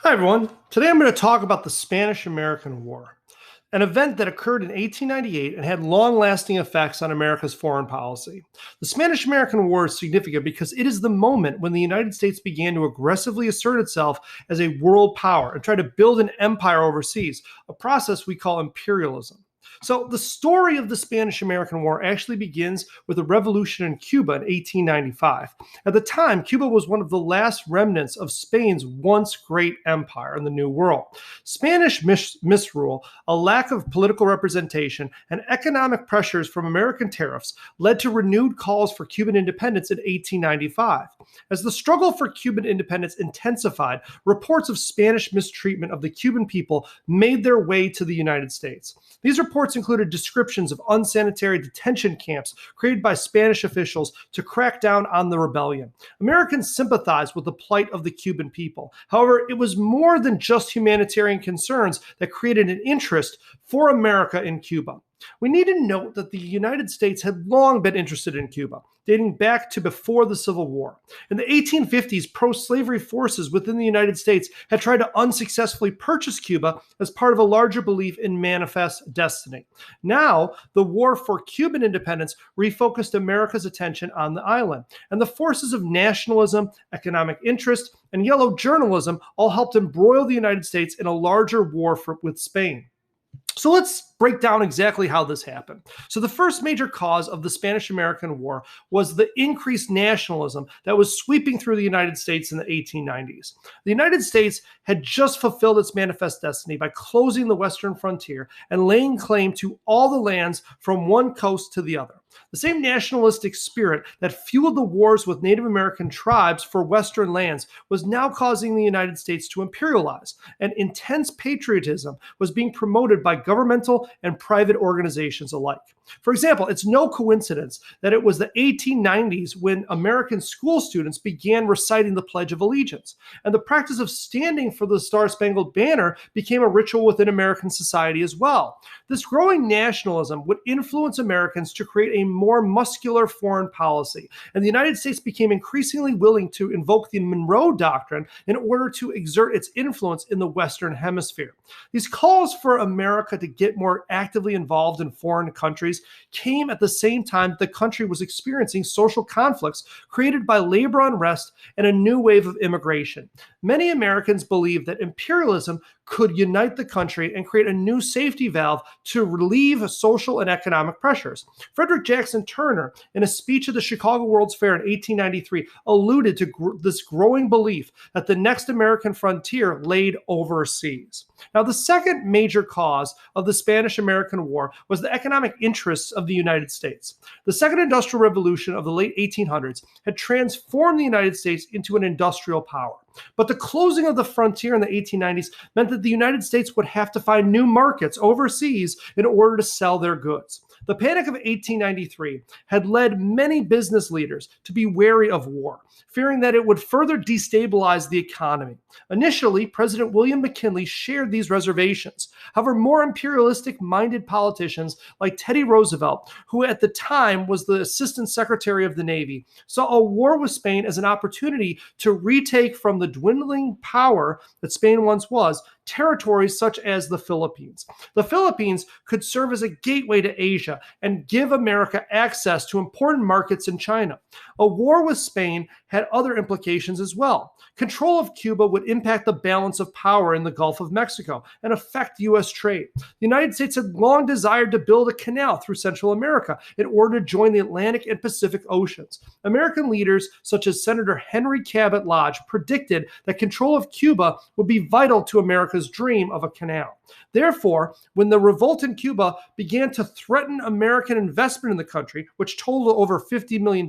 Hi, everyone. Today I'm going to talk about the Spanish-American War, an event that occurred in 1898 and had long-lasting effects on America's foreign policy. The Spanish-American War is significant because it is the moment when the United States began to aggressively assert itself as a world power and try to build an empire overseas, a process we call imperialism. So the story of the Spanish-American War actually begins with a revolution in Cuba in 1895. At the time, Cuba was one of the last remnants of Spain's once great empire in the New World. Spanish misrule, a lack of political representation, and economic pressures from American tariffs led to renewed calls for Cuban independence in 1895. As the struggle for Cuban independence intensified, reports of Spanish mistreatment of the Cuban people made their way to the United States. These reports included descriptions of unsanitary detention camps created by Spanish officials to crack down on the rebellion. Americans sympathized with the plight of the Cuban people. However, it was more than just humanitarian concerns that created an interest for America in Cuba. We need to note that the United States had long been interested in Cuba, dating back to before the Civil War. In the 1850s, pro-slavery forces within the United States had tried to unsuccessfully purchase Cuba as part of a larger belief in manifest destiny. Now, the war for Cuban independence refocused America's attention on the island, and the forces of nationalism, economic interest, and yellow journalism all helped embroil the United States in a larger war with Spain. So let's break down exactly how this happened. So the first major cause of the Spanish-American War was the increased nationalism that was sweeping through the United States in the 1890s. The United States had just fulfilled its manifest destiny by closing the western frontier and laying claim to all the lands from one coast to the other. The same nationalistic spirit that fueled the wars with Native American tribes for Western lands was now causing the United States to imperialize, and intense patriotism was being promoted by governmental and private organizations alike. For example, it's no coincidence that it was the 1890s when American school students began reciting the Pledge of Allegiance, and the practice of standing for the Star-Spangled Banner became a ritual within American society as well. This growing nationalism would influence Americans to create a more muscular foreign policy, and the United States became increasingly willing to invoke the Monroe Doctrine in order to exert its influence in the Western Hemisphere. These calls for America to get more actively involved in foreign countries came at the same time the country was experiencing social conflicts created by labor unrest and a new wave of immigration. Many Americans believed that imperialism could unite the country and create a new safety valve to relieve social and economic pressures. Frederick Jackson Turner, in a speech at the Chicago World's Fair in 1893, alluded to this growing belief that the next American frontier laid overseas. Now, the second major cause of the Spanish-American War was the economic interests of the United States. The Second Industrial Revolution of the late 1800s had transformed the United States into an industrial power. But the closing of the frontier in the 1890s meant that the United States would have to find new markets overseas in order to sell their goods. The Panic of 1893 had led many business leaders to be wary of war, fearing that it would further destabilize the economy. Initially, President William McKinley shared these reservations. However, more imperialistic-minded politicians like Teddy Roosevelt, who at the time was the Assistant Secretary of the Navy, saw a war with Spain as an opportunity to retake from the dwindling power that Spain once was territories such as the Philippines. The Philippines could serve as a gateway to Asia and give America access to important markets in China. A war with Spain had other implications as well. Control of Cuba would impact the balance of power in the Gulf of Mexico and affect U.S. trade. The United States had long desired to build a canal through Central America in order to join the Atlantic and Pacific Oceans. American leaders such as Senator Henry Cabot Lodge predicted that control of Cuba would be vital to America's dream of a canal. Therefore, when the revolt in Cuba began to threaten American investment in the country, which totaled over $50 million,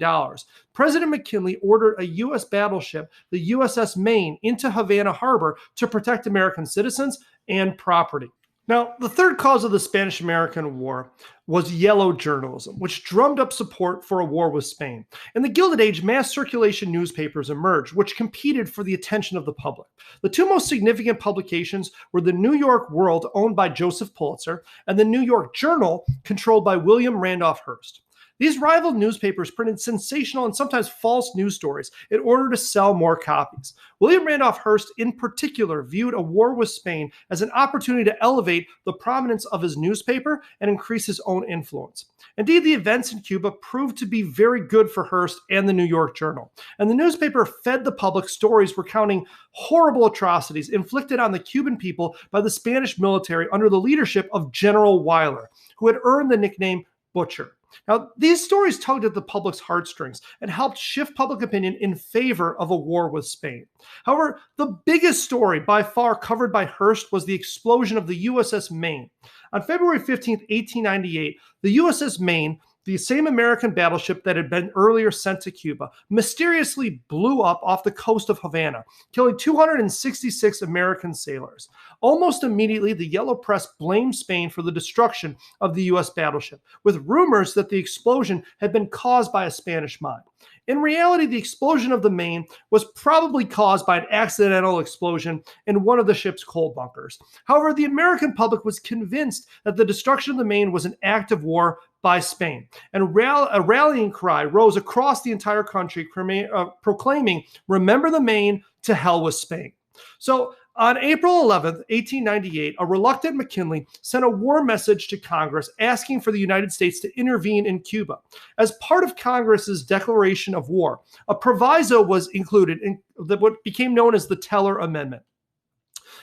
President McKinley ordered a U.S. battleship, the USS Maine, into Havana Harbor to protect American citizens and property. Now, the third cause of the Spanish-American War was yellow journalism, which drummed up support for a war with Spain. In the Gilded Age, mass circulation newspapers emerged, which competed for the attention of the public. The two most significant publications were the New York World, owned by Joseph Pulitzer, and the New York Journal, controlled by William Randolph Hearst. These rival newspapers printed sensational and sometimes false news stories in order to sell more copies. William Randolph Hearst, in particular, viewed a war with Spain as an opportunity to elevate the prominence of his newspaper and increase his own influence. Indeed, the events in Cuba proved to be very good for Hearst and the New York Journal, and the newspaper fed the public stories recounting horrible atrocities inflicted on the Cuban people by the Spanish military under the leadership of General Weyler, who had earned the nickname Butcher. Now, these stories tugged at the public's heartstrings and helped shift public opinion in favor of a war with Spain. However, the biggest story by far covered by Hearst was the explosion of the USS Maine. On February 15, 1898, the USS Maine, the same American battleship that had been earlier sent to Cuba, mysteriously blew up off the coast of Havana, killing 266 American sailors. Almost immediately, the Yellow Press blamed Spain for the destruction of the U.S. battleship, with rumors that the explosion had been caused by a Spanish mine. In reality, the explosion of the Maine was probably caused by an accidental explosion in one of the ship's coal bunkers. However, the American public was convinced that the destruction of the Maine was an act of war by Spain, and a rallying cry rose across the entire country proclaiming, "Remember the Maine, to hell with Spain." So on April 11th, 1898, a reluctant McKinley sent a war message to Congress asking for the United States to intervene in Cuba. As part of Congress's declaration of war, a proviso was included in what became known as the Teller Amendment.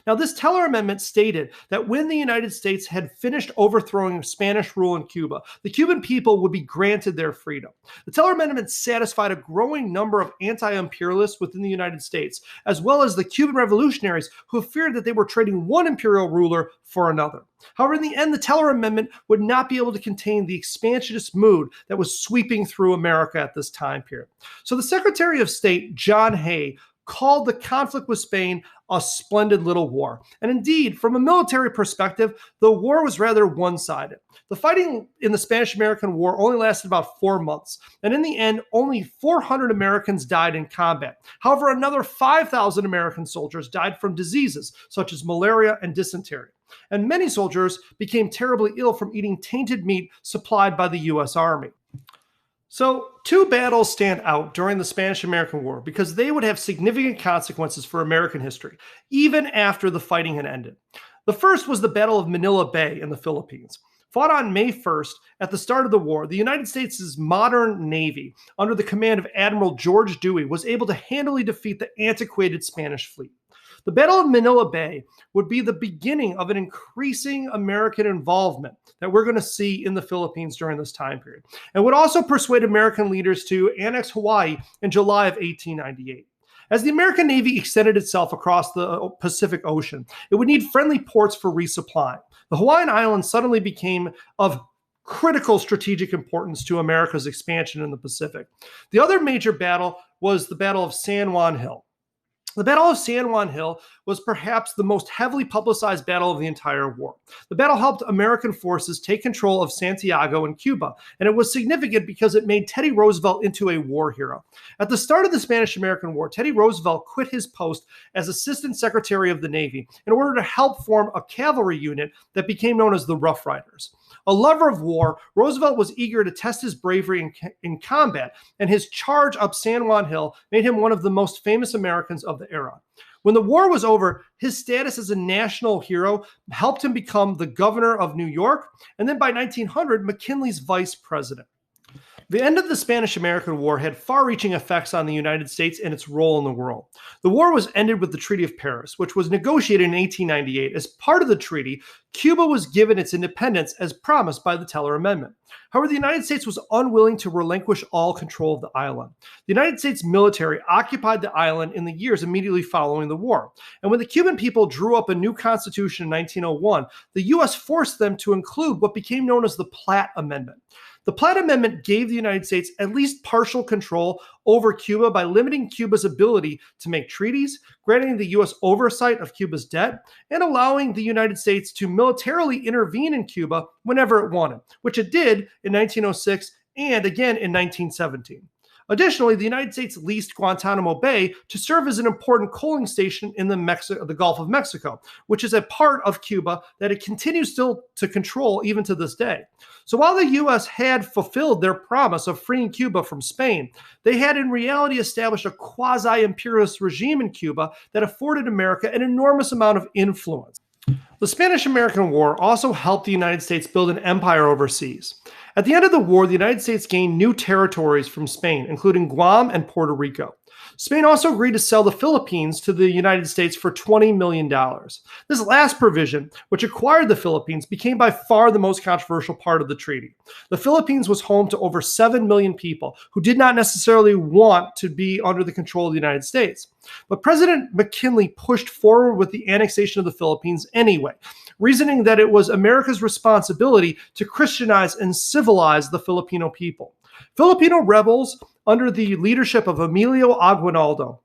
Now, this Teller Amendment stated that when the United States had finished overthrowing Spanish rule in Cuba, the Cuban people would be granted their freedom. The Teller Amendment satisfied a growing number of anti-imperialists within the United States, as well as the Cuban revolutionaries who feared that they were trading one imperial ruler for another. However, in the end, the Teller Amendment would not be able to contain the expansionist mood that was sweeping through America at this time period. So the Secretary of State, John Hay, called the conflict with Spain a splendid little war. And indeed, from a military perspective, the war was rather one-sided. The fighting in the Spanish-American War only lasted about 4 months, and in the end, only 400 Americans died in combat. However, another 5,000 American soldiers died from diseases such as malaria and dysentery. And many soldiers became terribly ill from eating tainted meat supplied by the U.S. Army. So, two battles stand out during the Spanish-American War because they would have significant consequences for American history, even after the fighting had ended. The first was the Battle of Manila Bay in the Philippines. Fought on May 1st, at the start of the war, the United States' modern Navy, under the command of Admiral George Dewey, was able to handily defeat the antiquated Spanish fleet. The Battle of Manila Bay would be the beginning of an increasing American involvement that we're going to see in the Philippines during this time period, and would also persuade American leaders to annex Hawaii in July of 1898. As the American Navy extended itself across the Pacific Ocean, it would need friendly ports for resupply. The Hawaiian Islands suddenly became of critical strategic importance to America's expansion in the Pacific. The other major battle was the Battle of San Juan Hill. The Battle of San Juan Hill was perhaps the most heavily publicized battle of the entire war. The battle helped American forces take control of Santiago in Cuba, and it was significant because it made Teddy Roosevelt into a war hero. At the start of the Spanish-American War, Teddy Roosevelt quit his post as Assistant Secretary of the Navy in order to help form a cavalry unit that became known as the Rough Riders. A lover of war, Roosevelt was eager to test his bravery in combat, and his charge up San Juan Hill made him one of the most famous Americans of the era. When the war was over, his status as a national hero helped him become the governor of New York, and then by 1900, McKinley's vice president. The end of the Spanish-American War had far-reaching effects on the United States and its role in the world. The war was ended with the Treaty of Paris, which was negotiated in 1898. As part of the treaty, Cuba was given its independence as promised by the Teller Amendment. However, the United States was unwilling to relinquish all control of the island. The United States military occupied the island in the years immediately following the war. And when the Cuban people drew up a new constitution in 1901, the U.S. forced them to include what became known as the Platt Amendment. The Platt Amendment gave the United States at least partial control over Cuba by limiting Cuba's ability to make treaties, granting the U.S. oversight of Cuba's debt, and allowing the United States to militarily intervene in Cuba whenever it wanted, which it did in 1906 and again in 1917. Additionally, the United States leased Guantanamo Bay to serve as an important coaling station in the Gulf of Mexico, which is a part of Cuba that it continues still to control even to this day. So while the U.S. had fulfilled their promise of freeing Cuba from Spain, they had in reality established a quasi-imperialist regime in Cuba that afforded America an enormous amount of influence. The Spanish-American War also helped the United States build an empire overseas. At the end of the war, the United States gained new territories from Spain, including Guam and Puerto Rico. Spain also agreed to sell the Philippines to the United States for $20 million. This last provision, which acquired the Philippines, became by far the most controversial part of the treaty. The Philippines was home to over 7 million people who did not necessarily want to be under the control of the United States. But President McKinley pushed forward with the annexation of the Philippines anyway, reasoning that it was America's responsibility to Christianize and civilize the Filipino people. Filipino rebels under the leadership of Emilio Aguinaldo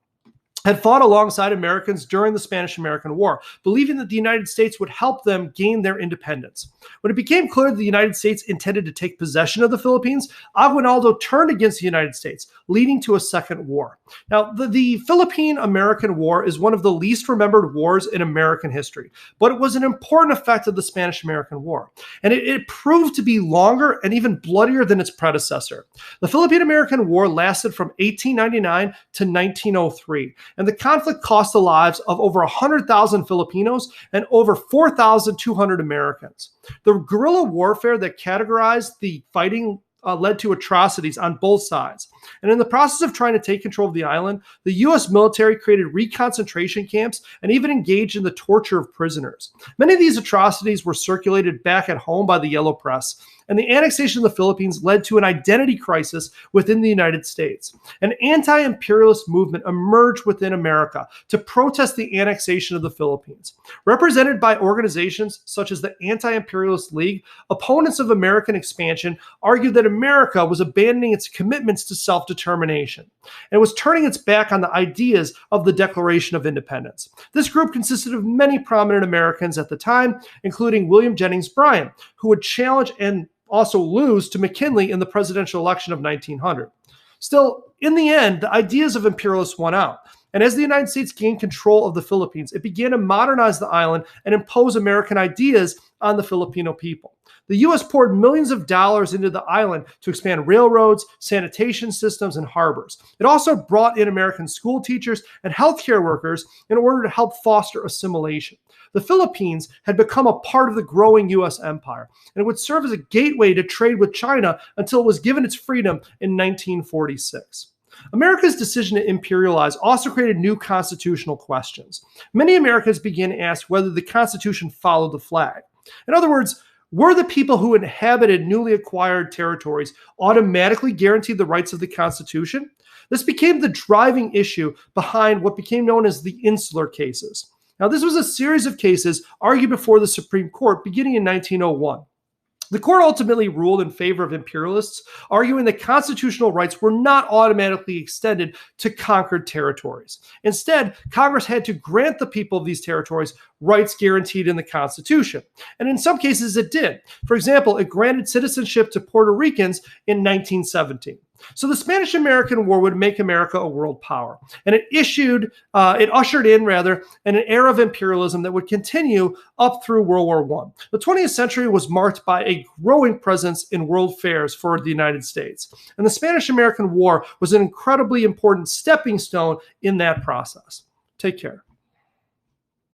had fought alongside Americans during the Spanish-American War, believing that the United States would help them gain their independence. When it became clear that the United States intended to take possession of the Philippines, Aguinaldo turned against the United States, leading to a second war. Now, the Philippine-American War is one of the least remembered wars in American history, but it was an important effect of the Spanish-American War, and it proved to be longer and even bloodier than its predecessor. The Philippine-American War lasted from 1899 to 1903, and the conflict cost the lives of over 100,000 Filipinos and over 4,200 Americans. The guerrilla warfare that categorized the fighting led to atrocities on both sides. And in the process of trying to take control of the island, the U.S. military created reconcentration camps and even engaged in the torture of prisoners. Many of these atrocities were circulated back at home by the Yellow Press, and the annexation of the Philippines led to an identity crisis within the United States. An anti-imperialist movement emerged within America to protest the annexation of the Philippines. Represented by organizations such as the Anti-Imperialist League, opponents of American expansion argued that America was abandoning its commitments to self-determination and was turning its back on the ideas of the Declaration of Independence. This group consisted of many prominent Americans at the time, including William Jennings Bryan, who would challenge and also lose to McKinley in the presidential election of 1900. Still, in the end, the ideas of imperialists won out. And as the United States gained control of the Philippines, it began to modernize the island and impose American ideas on the Filipino people. The U.S. poured millions of dollars into the island to expand railroads, sanitation systems, and harbors. It also brought in American school teachers and healthcare workers in order to help foster assimilation. The Philippines had become a part of the growing U.S. empire, and it would serve as a gateway to trade with China until it was given its freedom in 1946. America's decision to imperialize also created new constitutional questions. Many Americans began to ask whether the Constitution followed the flag. In other words, were the people who inhabited newly acquired territories automatically guaranteed the rights of the Constitution? This became the driving issue behind what became known as the Insular Cases. Now, this was a series of cases argued before the Supreme Court beginning in 1901. The court ultimately ruled in favor of imperialists, arguing that constitutional rights were not automatically extended to conquered territories. Instead, Congress had to grant the people of these territories rights guaranteed in the Constitution. And in some cases, it did. For example, it granted citizenship to Puerto Ricans in 1917. So the Spanish-American War would make America a world power, and it ushered in an era of imperialism that would continue up through World War I. The 20th century was marked by a growing presence in world fairs for the United States, and the Spanish-American War was an incredibly important stepping stone in that process. Take care.